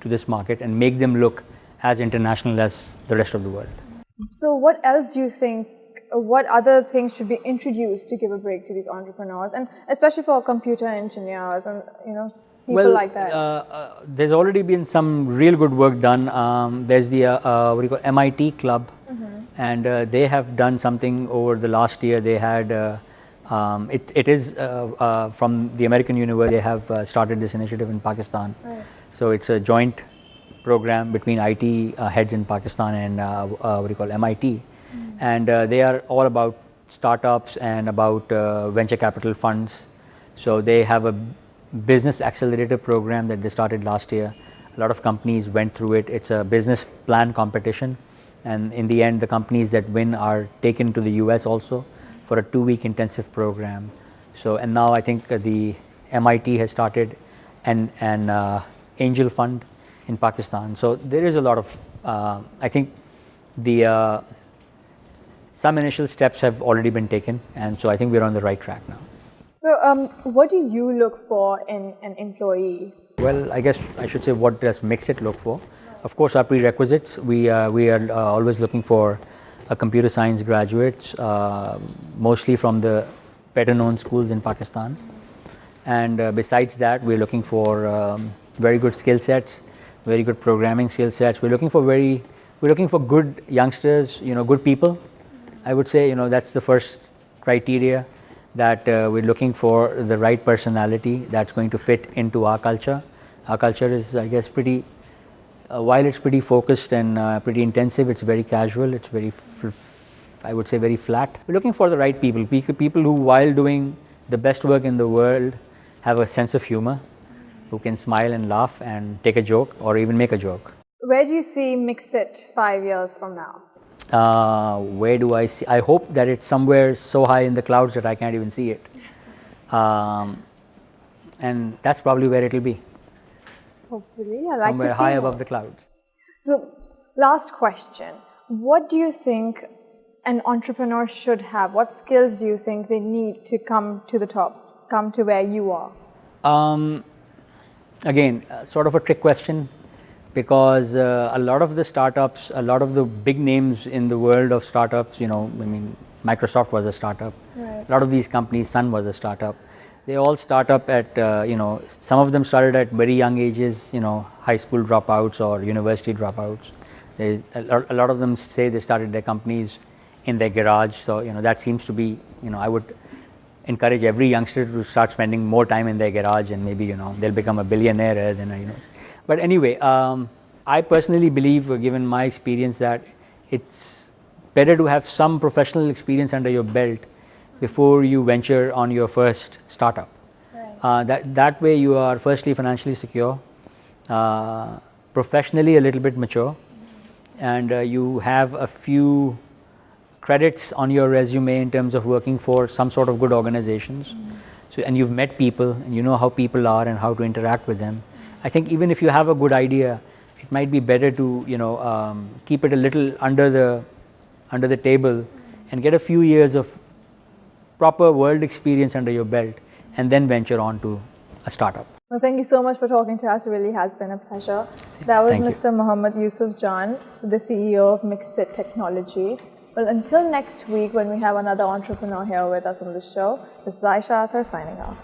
to this market and make them look as international as the rest of the world. So what else do you think, what other things should be introduced to give a break to these entrepreneurs, and especially for computer engineers and people like that? There's already been some real good work done. There's the what do you call MIT Club, and they have done something over the last year. They had it is from the American University. They have started this initiative in Pakistan. Right. So it's a joint program between IT heads in Pakistan and what do you call MIT, and they are all about startups and about venture capital funds. So they have a business accelerator program that they started last year. A lot of companies went through it. It's a business plan competition, and in the end the companies that win are taken to the US also for a 2-week intensive program. So, and now I think the MIT has started an angel fund in Pakistan. So there is a lot of I think the some initial steps have already been taken, and so I think we're on the right track now. So what do you look for in an employee? Well, I guess I should say, what does Mixit look for? Of course, our prerequisites, we are always looking for a computer science graduates, mostly from the better known schools in Pakistan. And besides that, we're looking for very good skill sets, very good programming skill sets. We're looking for good youngsters, good people. I would say, that's the first criteria, that we're looking for the right personality that's going to fit into our culture. Our culture is, I guess, pretty, while it's pretty focused and pretty intensive, it's very casual, it's very, I would say, very flat. We're looking for the right people, people who, while doing the best work in the world, have a sense of humor, who can smile and laugh and take a joke or even make a joke. Where do you see Mixit 5 years from now? Where do I see? I hope that it's somewhere so high in the clouds that I can't even see it. And that's probably where it'll be. Hopefully, I like somewhere to see high more. above the clouds. So, last question. What do you think an entrepreneur should have? What skills do you think they need to come to the top, come to where you are? Again, sort of a trick question, because a lot of the startups, a lot of the big names in the world of startups, I mean, Microsoft was a startup. Right. A lot of these companies, Sun was a startup. They all start up at, some of them started at very young ages, high school dropouts or university dropouts. A lot of them say they started their companies in their garage. So, that seems to be, I would encourage every youngster to start spending more time in their garage, and maybe, they'll become a billionaire rather than, But anyway, I personally believe, given my experience, that it's better to have some professional experience under your belt before you venture on your first startup. Right. That way you are firstly financially secure, professionally a little bit mature, and you have a few credits on your resume in terms of working for some sort of good organizations. So, and you've met people and you know how people are and how to interact with them. I think even if you have a good idea, it might be better to keep it a little under the table and get a few years of proper world experience under your belt, and then venture on to a startup. Well, thank you so much for talking to us. It really has been a pleasure. That was Mr. Mohammed Yusuf Jan, the CEO of Mixit Technologies. Well, until next week when we have another entrepreneur here with us on the show, this is Aisha Athar signing off.